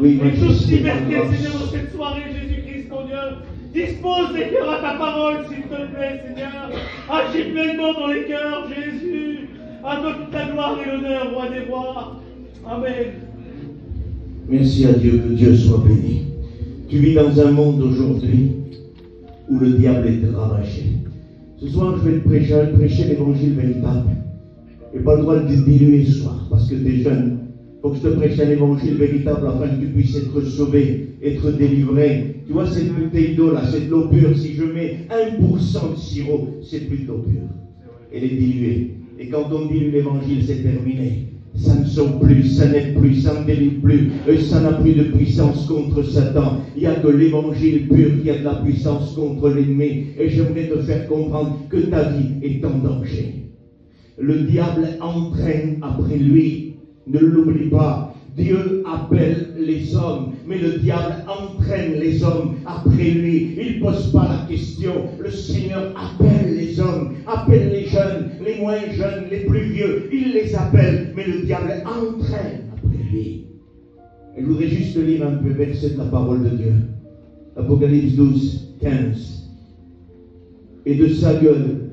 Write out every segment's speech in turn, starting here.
Oui, Et toute liberté, Seigneur, dans cette soirée, Jésus-Christ, mon Dieu. Dispose les cœurs à ta parole, s'il te plaît, Seigneur. Agis pleinement dans les cœurs, Jésus. À toi toute la gloire et l'honneur, roi des rois. Amen. Merci à Dieu, que Dieu soit béni. Tu vis dans un monde aujourd'hui où le diable est ravagé. Ce soir, je vais te prêcher l'évangile véritable. Je n'ai pas le droit de te diluer ce soir parce que tu es jeune. Il faut que je te prêche un évangile véritable afin que tu puisses être sauvé, être délivré. Tu vois, cette bouteille d'eau là, c'est de l'eau pure. Si je mets 1% de sirop, c'est plus de l'eau pure. Elle est diluée. Et quand on dilue l'évangile, c'est terminé. Ça ne sauve plus, ça n'aide plus, ça ne délivre plus, ça n'a plus de puissance contre Satan. Il n'y a que l'évangile pur qui a de la puissance contre l'ennemi. Et j'aimerais te faire comprendre que ta vie est en danger. Le diable entraîne après lui. Ne l'oublie pas. Dieu appelle les hommes, mais le diable entraîne les hommes après lui. Il ne pose pas la question. Le Seigneur appelle les hommes, appelle les jeunes, les moins jeunes, les plus vieux. Il les appelle, mais le diable entraîne après lui. Et je voudrais juste lire un peu verset de la parole de Dieu. Apocalypse 12, 15. Et de sa gueule,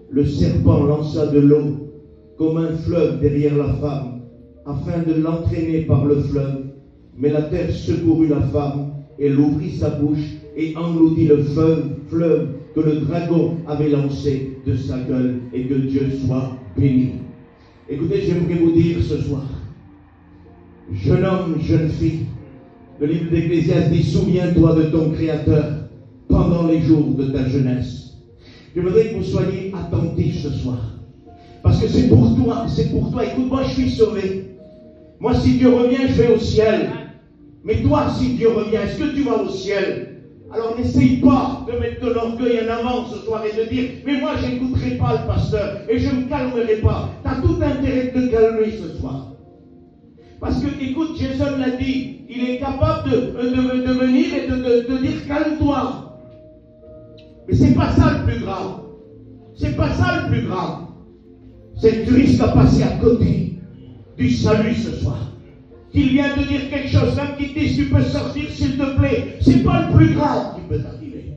le serpent lança de l'eau comme un fleuve derrière la femme, afin de l'entraîner par le fleuve. Mais la terre secourut la femme, elle ouvrit sa bouche et engloutit le fleuve que le dragon avait lancé de sa gueule, et que Dieu soit béni. Écoutez, j'aimerais vous dire ce soir, jeune homme, jeune fille, le livre d'Ecclésiaste dit, souviens-toi de ton Créateur pendant les jours de ta jeunesse. Je voudrais que vous soyez attentifs ce soir. Parce que c'est pour toi. Écoute, moi je suis sauvé. Moi, si Dieu revient, je vais au ciel. Mais toi, si Dieu revient, est-ce que tu vas au ciel? Alors n'essaye pas de mettre ton orgueil en avant ce soir et de dire, mais moi, je n'écouterai pas le pasteur et je ne me calmerai pas. Tu as tout intérêt de te calmer ce soir. Parce que, écoute, Jason l'a dit, il est capable de venir et de dire, calme-toi. Mais c'est pas ça le plus grave. C'est pas ça le plus grave. C'est que tu risques de passer à côté du salut ce soir. Qu'il vient te dire quelque chose, même qu'il te dise tu peux sortir s'il te plaît. C'est pas le plus grave qui peut t'arriver.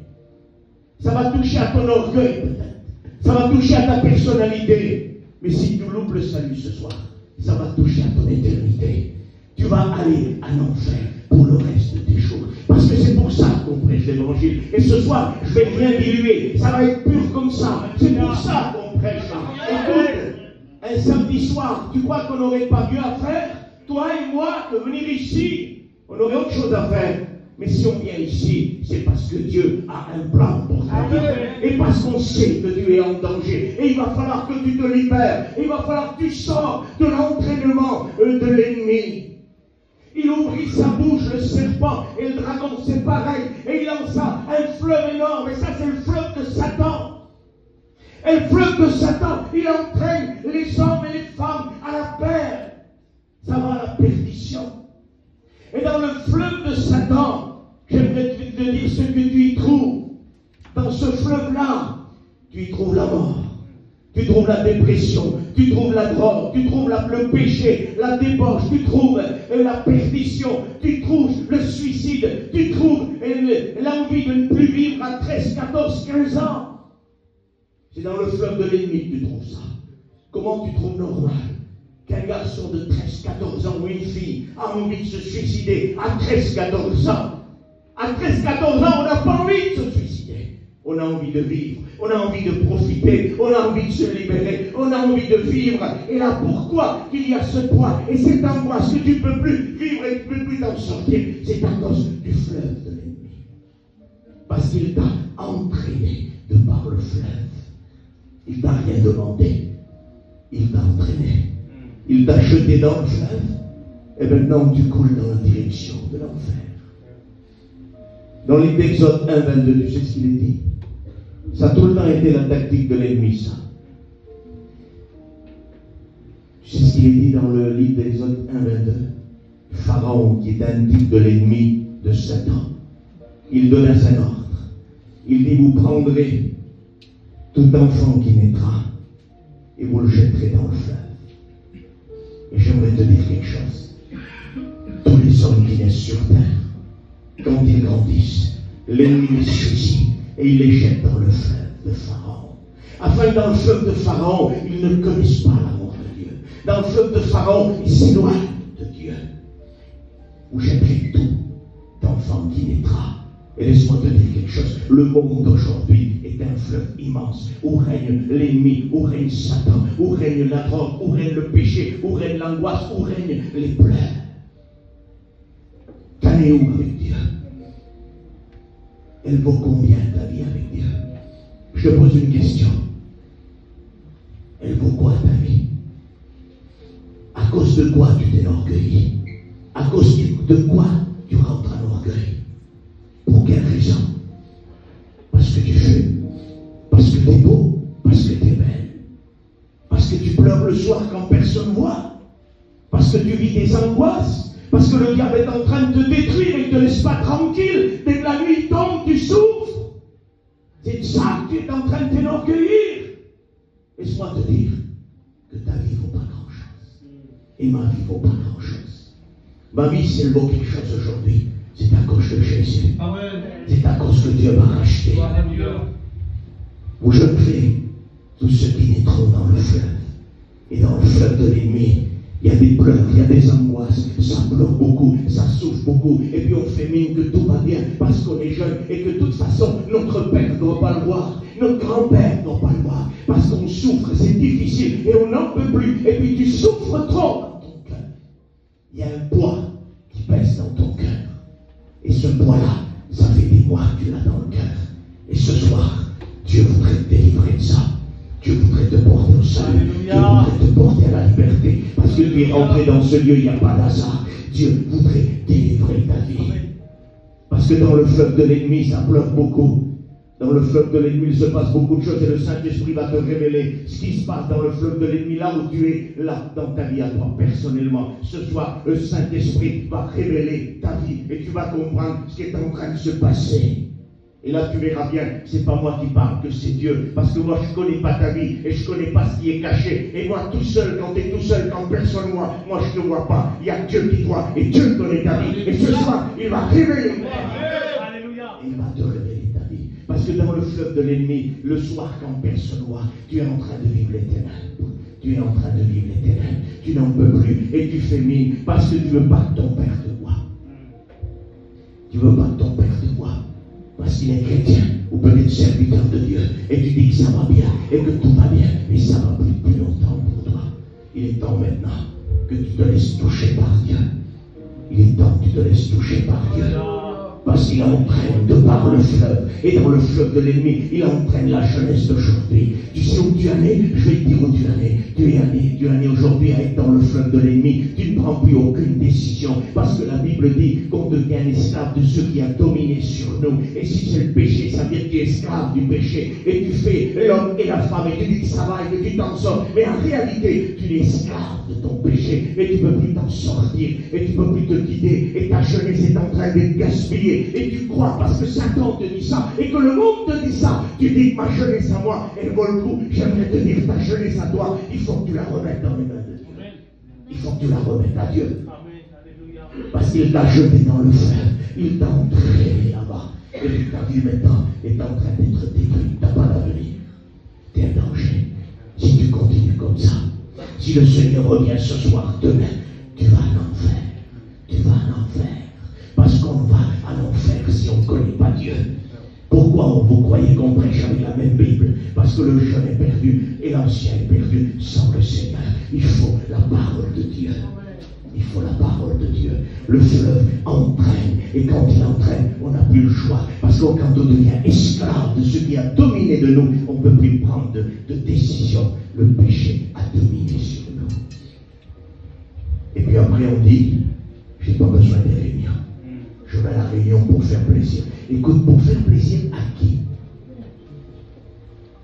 Ça va toucher à ton orgueil peut-être. Ça va toucher à ta personnalité. Mais si tu loupes le salut ce soir, ça va toucher à ton éternité. Tu vas aller en enfer pour le reste de tes jours. Parce que c'est pour ça qu'on prêche l'évangile. Et ce soir, je vais rien diluer. Ça va être pur comme ça. C'est pour ça qu'on prêche. Écoute, un samedi soir, tu crois qu'on n'aurait pas mieux à faire, toi et moi, de venir ici? On aurait autre chose à faire. Mais si on vient ici, c'est parce que Dieu a un plan pour ta vie. Et parce qu'on sait que tu es en danger. Et il va falloir que tu te libères. Et il va falloir que tu sors de l'entraînement de l'ennemi. Il ouvrit sa bouche, le serpent, et le dragon, c'est pareil. Et il lança un fleuve énorme. Et ça, c'est le fleuve de Satan. Et le fleuve de Satan, il entraîne les hommes et les femmes à la perte. Ça va à la perdition. Et dans le fleuve de Satan, j'aimerais te dire ce que tu y trouves. Dans ce fleuve-là, tu y trouves la mort. Tu trouves la dépression, tu trouves la drogue, tu trouves le péché, la débauche, tu trouves la perdition, tu trouves le suicide, tu trouves l'envie de ne plus vivre à 13, 14, 15 ans. C'est dans le fleuve de l'ennemi que tu trouves ça. Comment tu trouves normal qu'un garçon de 13, 14 ans ou une fille a envie de se suicider à 13, 14 ans? À 13, 14 ans, on n'a pas envie de se suicider. On a envie de vivre, on a envie de profiter, on a envie de se libérer, on a envie de vivre. Et là, pourquoi qu'il y a ce poids et cette angoisse que tu ne peux plus vivre et que tu ne peux plus t'en sortir? C'est à cause du fleuve de l'ennemi. Parce qu'il t'a entraîné de par le fleuve. Il t'a rien demandé. Il t'a entraîné. Il t'a jeté dans le fleuve. Et maintenant tu coules dans la direction de l'enfer. Dans le livre d'Exode 1, 22, tu sais ce qu'il est dit? Ça a tout le temps été la tactique de l'ennemi, ça. Tu sais ce qu'il est dit dans le livre d'Exode 1, 22? Pharaon, qui est un type de l'ennemi de Satan, il donne un ordre. Il dit, vous prendrez tout enfant qui naîtra et vous le jetterez dans le fleuve. Et j'aimerais te dire quelque chose. Tous les hommes qui naissent sur ils grandissent, l'ennemi les saisit et il les jette dans le fleuve de Pharaon. Afin que dans le fleuve de Pharaon, ils ne connaissent pas l'amour de Dieu. Dans le fleuve de Pharaon, ils s'éloignent de Dieu. Où j'aimerais tout d'enfant qui naîtra. Et laisse-moi te dire quelque chose. Le monde d'aujourd'hui est un fleuve immense où règne l'ennemi, où règne Satan, où règne la drogue, où règne le péché, où règne l'angoisse, où règne les pleurs. T'en es où avec Dieu? Elle vaut combien ta vie avec Dieu? Je te pose une question. Elle vaut quoi ta vie? À cause de quoi tu t'enorgueillis? À cause de quoi tu rentres en orgueil? Pour quelle raison? Parce que tu fumes, parce que tu es beau, parce que tu es belle, parce que tu pleures le soir quand personne ne voit, parce que tu vis des angoisses, parce que le diable est en train de te détruire et ne te laisse pas tranquille. Dès que la nuit tombe, tu souffres. C'est de ça que tu es en train de t'enorgueillir. Laisse-moi te dire que ta vie ne vaut pas grand-chose. Et ma vie ne vaut pas grand-chose. Ma vie, si elle vaut quelque chose aujourd'hui, c'est à cause de Jésus. Amen. C'est à cause que Dieu m'a racheté. Où je fais tous ceux qui naîtront dans le fleuve. Et dans le fleuve de l'ennemi, il y a des pleurs, il y a des angoisses, ça pleure beaucoup, ça souffre beaucoup, et puis on fait mine que tout va bien parce qu'on est jeune et que de toute façon notre père ne doit pas le voir, notre grand-père ne doit pas le voir, parce qu'on souffre, c'est difficile et on n'en peut plus, et puis tu souffres trop dans ton cœur. Il y a un poids qui pèse dans ton cœur, et ce poids-là, ça fait des mois que tu l'as dans le cœur, et ce soir, Dieu voudrait te délivrer de ça. Dieu voudrait te porter au salut. Dieu voudrait te porter à la liberté. Parce que tu es rentré dans ce lieu, il n'y a pas d'hasard. Dieu voudrait délivrer ta vie. Parce que dans le fleuve de l'ennemi, ça pleure beaucoup. Dans le fleuve de l'ennemi, il se passe beaucoup de choses et le Saint-Esprit va te révéler ce qui se passe dans le fleuve de l'ennemi, là où tu es, là, dans ta vie à toi, personnellement. Ce soir, le Saint-Esprit va révéler ta vie et tu vas comprendre ce qui est en train de se passer. Et là, tu verras bien, c'est pas moi qui parle, que c'est Dieu. Parce que moi, je ne connais pas ta vie et je ne connais pas ce qui est caché. Et moi, tout seul, quand tu es tout seul, quand personne ne voit, moi, je ne vois pas. Il y a Dieu qui voit et Dieu connaît ta vie. Et ce soir, il va révéler. Il va te révéler ta vie. Parce que dans le fleuve de l'ennemi, le soir, quand personne ne voit, tu es en train de vivre l'éternel. Tu es en train de vivre l'éternel. Tu n'en peux plus et tu fais mine parce que tu ne veux pas que ton père te voie. Tu ne veux pas que ton père te voie. Parce qu'il est chrétien, ou peut-être serviteur de Dieu, et tu dis que ça va bien, et que tout va bien, mais ça va plus longtemps pour toi. Il est temps maintenant que tu te laisses toucher par Dieu. Il est temps que tu te laisses toucher par Dieu. Parce qu'il entraîne de par le fleuve, et dans le fleuve de l'ennemi, il entraîne la jeunesse d'aujourd'hui. Tu sais où tu es né? Je vais te dire où tu es né. Tu es né aujourd'hui à être dans le fleuve de l'ennemi. Tu ne prends plus aucune décision, parce que la Bible dit qu'on devient esclave de ceux qui a dominé sur nous. Et si c'est le péché, ça veut dire que tu es esclave du péché. Et tu fais l'homme et la femme, et tu dis que ça va et que tu t'en sors. Mais en réalité, tu es esclave de ton péché, et tu ne peux plus t'en sortir, et tu ne peux plus te guider, et ta jeunesse est en train d'être gaspillée. Et tu crois parce que Satan te dit ça et que le monde te dit ça, tu dis que ma jeunesse à moi elle vaut le coup. J'aimerais te dire ta jeunesse à toi, il faut que tu la remettes dans les mains de Dieu. Il faut que tu la remettes à Dieu. Parce qu'il t'a jeté dans le fleuve, il t'a entraîné là-bas et ta vie maintenant est en train d'être détruite. Tu n'as pas d'avenir, tu es en danger. Si tu continues comme ça, si le Seigneur revient ce soir, demain, tu vas en enfer. Tu vas en enfer. Parce qu'on va à l'enfer si on ne connaît pas Dieu. Pourquoi vous croyez qu'on prêche avec la même Bible? Parce que le jeune est perdu et l'ancien est perdu sans le Seigneur. Il faut la parole de Dieu. Il faut la parole de Dieu. Le fleuve entraîne. Et quand il entraîne, on n'a plus le choix. Parce que quand on devient esclave de ce qui a dominé de nous, on ne peut plus prendre de décision. Le péché a dominé sur nous. Et puis après on dit, j'ai pas besoin des réunions. Je vais à la réunion pour faire plaisir. Écoute, pour faire plaisir à qui?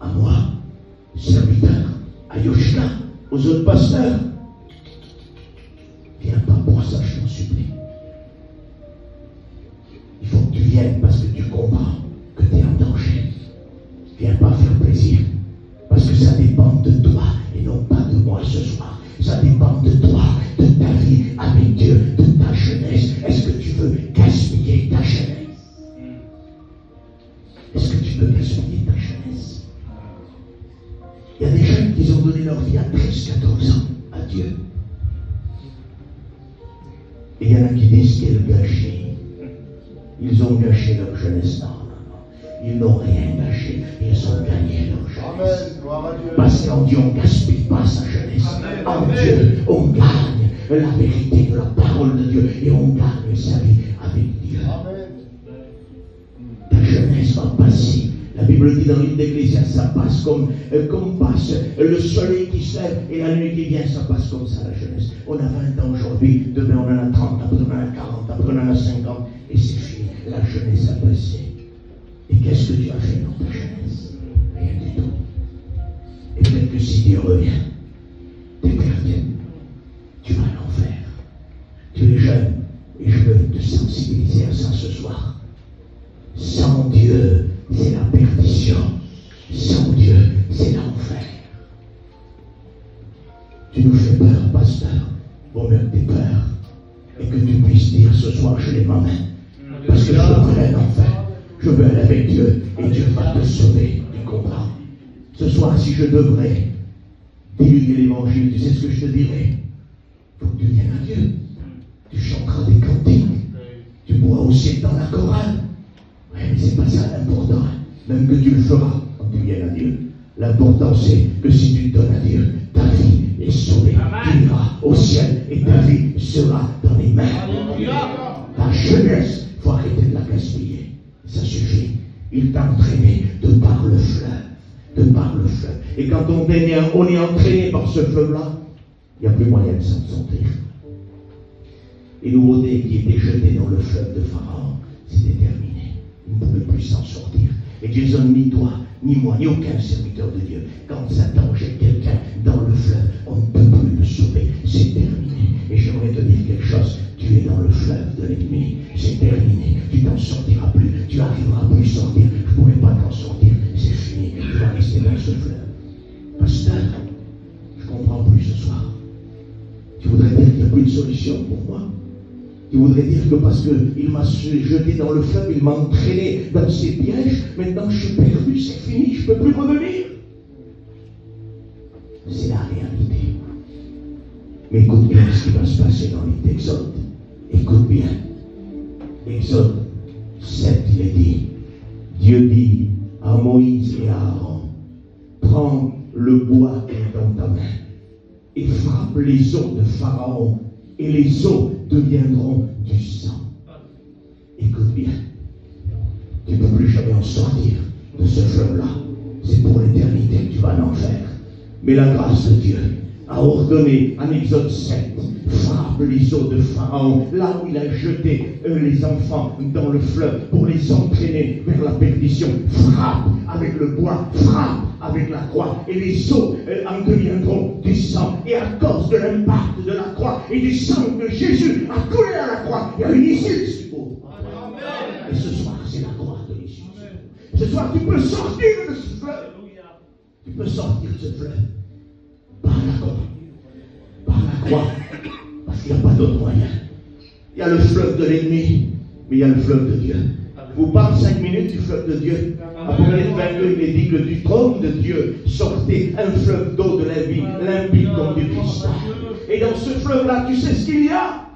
À moi, serviteur, à Yoshna, aux autres pasteurs. Viens pas pour ça, je t'en supplie. Il faut que tu viennes parce que tu comprends que tu es en danger. Viens pas faire plaisir. Parce que ça dépend de toi et non pas de moi ce soir. Ça dépend de toi, de ta vie avec Dieu, de ta jeunesse. Est-ce que tu veux gaspiller ta jeunesse? il y en a qui disent qu'elle gâchit. Ils ont gâché leur jeunesse. Non. Ils n'ont rien gâché. Ils ont gagné leur jeunesse. Parce qu'en Dieu, on ne gaspille pas sa jeunesse. En Dieu, on gagne la vérité de la parole de Dieu. Et on gagne sa vie avec Dieu. Ta jeunesse va passer. La Bible dit dans le livre d'Ecclésiaste, ça passe comme passe le soleil qui se lève et la nuit qui vient, ça passe comme ça la jeunesse. On a 20 ans aujourd'hui, demain on en a 30, après on en a 40, après on en a 50, et c'est fini. La jeunesse a passé. Et qu'est-ce que tu as fait dans ta jeunesse? Rien du tout. Et peut-être que si Dieu revient, t'es perdu. Tu vas en enfer. Tu es jeune, et je veux te sensibiliser à ça ce soir. Sans Dieu, c'est la perdition. Sans Dieu, c'est l'enfer. Tu nous fais peur, pasteur. Vaut mieux que tu aies peur. Et que tu puisses dire ce soir, je l'ai ma main. Parce que je veux un enfer. Je veux aller avec Dieu. Et Dieu va te sauver. Tu comprends? Ce soir, si je devrais divulguer l'évangile, tu sais ce que je te dirais? Il faut que tu viennes à Dieu. Tu chanteras des cantiques. Tu pourras aussi être dans la chorale. Oui, mais c'est pas ça l'important. Même que tu le feras quand tu viens à Dieu. L'important c'est que si tu te donnes à Dieu, ta vie est sauvée. Tu iras au ciel et ta vie sera dans les mains. Ta jeunesse, il faut arrêter de la gaspiller. Ça suffit. Il t'a entraîné de par le fleuve. De par le fleuve. Et quand on est entraîné par ce fleuve-là, il n'y a plus moyen de s'en sortir. Les nouveautés qui étaient jetées dans le fleuve de Pharaon, c'était terminé. Il ne pouvait plus s'en sortir. Et Jason, ni toi, ni moi, ni aucun serviteur de Dieu, quand Satan jette quelqu'un dans le fleuve, on ne peut plus le sauver. C'est terminé. Et j'aimerais te dire quelque chose. Tu es dans le fleuve de l'ennemi. C'est terminé. Tu n'en sortiras plus. Tu n'arriveras plus à sortir. Je ne pourrai pas t'en sortir. C'est fini. Tu vas rester dans ce fleuve. Pasteur, je ne comprends plus ce soir. Tu voudrais dire qu'il n'y a plus de solution pour moi? Tu voudrais dire que parce qu'il m'a jeté dans le fleuve, il m'a entraîné dans ses pièges, maintenant je suis perdu, c'est fini, je ne peux plus revenir. C'est la réalité. Mais écoute bien ce qui va se passer dans les d'Exode. Écoute bien. Exode 7, il est dit, Dieu dit à Moïse et à Aaron, prends le bois qui est dans ta main et frappe les eaux de Pharaon et les eaux deviendront du sang. Écoute bien, tu ne peux plus jamais en sortir de ce fleuve-là. C'est pour l'éternité que tu vas en enfer. Mais la grâce de Dieu a ordonné en Exode 7, frappe les eaux de Pharaon, là où il a jeté les enfants dans le fleuve pour les entraîner vers la perdition. Frappe avec le bois, frappe avec la croix, et les eaux en deviendront du sang. Et à cause de l'impact de la croix et du sang que Jésus a coulé à la croix, il y a une issue de secours. Et ce soir, c'est la croix de l'issue. Ce soir, tu peux sortir de ce fleuve. Tu peux sortir de ce fleuve par la croix. Par la croix. Parce qu'il n'y a pas d'autre moyen. Il y a le fleuve de l'ennemi, mais il y a le fleuve de Dieu. Je vous parle 5 minutes du fleuve de Dieu. Apocalypse 22, il est dit que du trône de Dieu sortait un fleuve d'eau de la vie, limpide comme du cristal. Et dans ce fleuve-là, tu sais ce qu'il y a?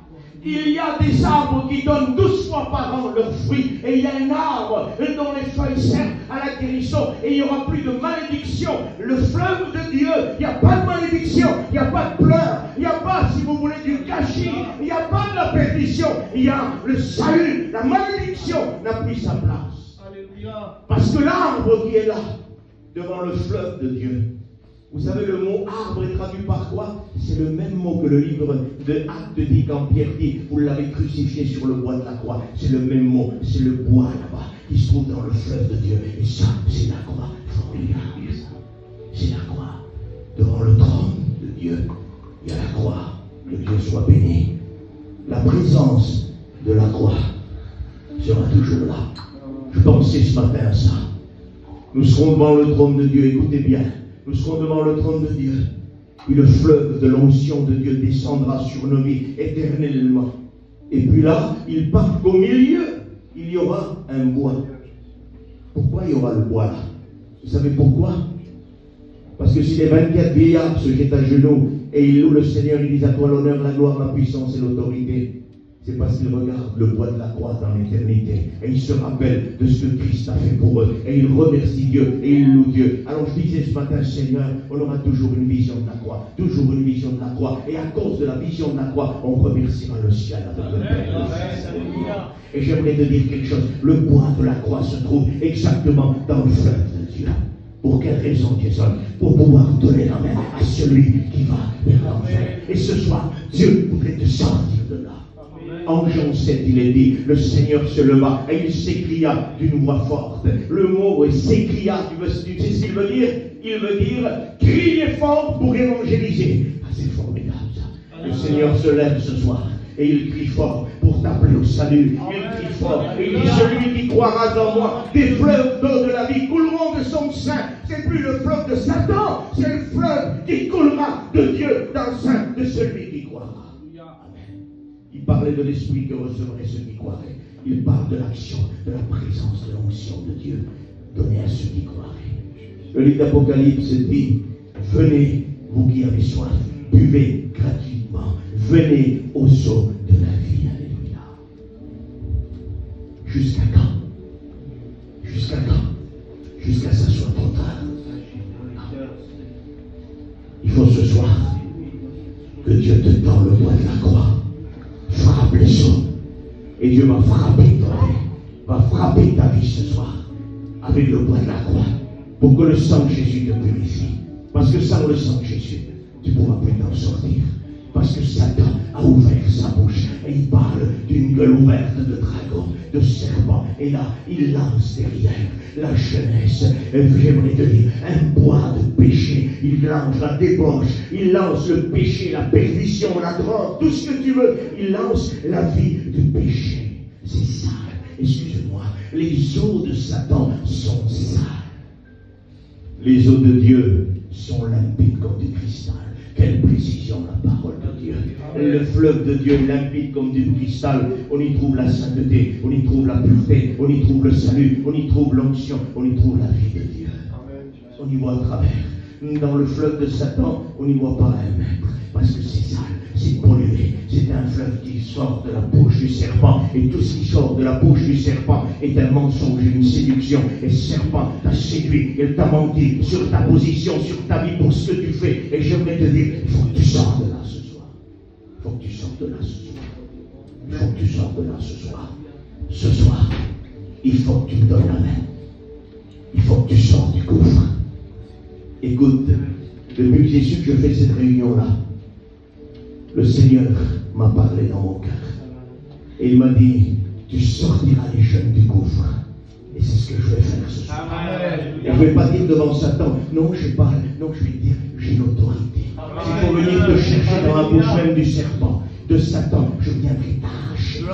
Il y a des arbres qui donnent 12 fois par an leurs fruits. Et il y a un arbre dont les feuilles servent à la guérison. Et il n'y aura plus de malédiction. Le fleuve de Dieu, il n'y a pas de malédiction. Il n'y a pas de pleurs. Il n'y a pas, si vous voulez, du gâchis. Il n'y a pas de la perdition. Il y a le salut. La malédiction n'a plus sa place. Alléluia. Parce que l'arbre qui est là, devant le fleuve de Dieu. Vous savez, le mot arbre est traduit par quoi? C'est le même mot que le livre de Actes dit quand Pierre dit, vous l'avez crucifié sur le bois de la croix. C'est le même mot, c'est le bois là-bas, qui se trouve dans le fleuve de Dieu. Et ça, c'est la croix. Formidable, ça. C'est la croix. Devant le trône de Dieu, il y a la croix. Que Dieu soit béni. La présence de la croix sera toujours là. Je pensais ce matin à ça. Nous serons devant le trône de Dieu, écoutez bien. Nous serons devant le trône de Dieu. Puis le fleuve de l'onction de Dieu descendra sur nos vies éternellement. Et puis là, il part qu'au milieu, il y aura un bois. Pourquoi il y aura le bois là? Vous savez pourquoi? Parce que si les 24 vieillards se jettent à genoux et ils louent le Seigneur, ils disent à toi l'honneur, la gloire, la puissance et l'autorité. C'est parce qu'ils regardent le poids de la croix dans l'éternité. Et ils se rappellent de ce que Christ a fait pour eux. Et ils remercient Dieu et ils louent Dieu. Alors je disais ce matin, Seigneur, on aura toujours une vision de la croix. Toujours une vision de la croix. Et à cause de la vision de la croix, on remerciera le ciel avec le Père. Et j'aimerais te dire quelque chose. Le poids de la croix se trouve exactement dans le fleuve de Dieu. Pour quelle raison, Jason? Pour pouvoir donner la main à celui qui va vers l'enfer. Et ce soir, Dieu voudrait te sortir de là. En Jean 7, il est dit, le Seigneur se leva et il s'écria d'une voix forte. Le mot s'écria, tu sais ce qu'il veut dire? Il veut dire, criez fort pour évangéliser. Ah, c'est formidable ça. Le Seigneur se lève ce soir et il crie fort pour t'appeler au salut. Il crie fort et il dit, celui qui croira dans moi, des fleuves d'eau de la vie couleront de son sein. C'est plus le fleuve de Satan, c'est le fleuve qui coulera de Dieu dans le sein de celui qui croira. Il parlait de l'esprit que recevraient ceux qui croiraient. Il parle de l'action, de la présence, de l'onction de Dieu donnée à ceux qui croiraient. Le livre d'Apocalypse dit, venez, vous qui avez soif, buvez gratuitement, venez aux eaux de la vie. Alléluia. Jusqu'à quand? Jusqu'à quand? Jusqu'à ce que ça soit trop tard. Il faut ce soir que Dieu te tend le bois de la croix. Frappe les eaux. Et Dieu va frapper ta vie. Va frapper ta vie ce soir. Avec le bois de la croix. Pour que le sang de Jésus te purifie. Parce que sans le sang de Jésus, tu ne pourras plus t'en sortir. Parce que Satan a ouvert sa bouche. Et il parle d'une gueule ouverte de dragon, de serpent. Et là, il lance derrière la jeunesse. J'aimerais te dire, un bois de péché. Il lance la débauche. Il lance le péché, la perdition, la drogue, tout ce que tu veux. Il lance la vie du péché. C'est sale. Excuse-moi. Les eaux de Satan sont sales. Les eaux de Dieu sont limpides comme du cristal. Quelle précision la parole de Dieu. Le fleuve de Dieu est limpide comme du cristal. On y trouve la sainteté, on y trouve la pureté, on y trouve le salut, on y trouve l'onction, on y trouve la vie de Dieu. On y voit à travers. Dans le fleuve de Satan, on n'y voit pas un mètre. Parce que c'est sale, c'est pollué. C'est un fleuve qui sort de la bouche du serpent. Et tout ce qui sort de la bouche du serpent est un mensonge, une séduction. Et le serpent t'a séduit, il t'a menti sur ta position, sur ta vie, pour ce que tu fais. Et j'aimerais te dire, il faut que tu sortes de là ce soir. Il faut que tu sortes de là ce soir. Il faut que tu sortes de là ce soir. Ce soir, il faut que tu me donnes la main. Il faut que tu sortes du gouffre. Écoute, depuis que j'ai su que je fais cette réunion-là, le Seigneur m'a parlé dans mon cœur. Et il m'a dit, tu sortiras les jeunes du gouffre. Et c'est ce que je vais faire ce soir. Et je ne vais pas dire devant Satan, non, je parle, non, je vais dire, j'ai l'autorité. S'il faut venir te chercher dans la bouche même du serpent, de Satan, je viendrai t'arracher.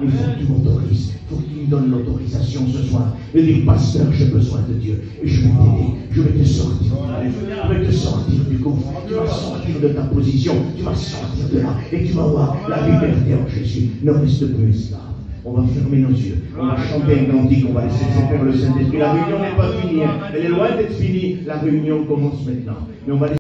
Mais il faut que tu m'autorises. Il faut que tu me donnes l'autorisation ce soir. Et dire, pasteur, j'ai besoin de Dieu. Et je vais t'aider. Je vais te sortir. Je vais te sortir du gouffre. Tu vas sortir de ta position. Tu vas sortir de là. Et tu vas voir la liberté en Jésus. Ne reste plus esclave. On va fermer nos yeux. On va chanter un cantique. On va laisser faire le Saint-Esprit. La réunion n'est pas finie. Elle est loin d'être finie. La réunion commence maintenant. Mais on va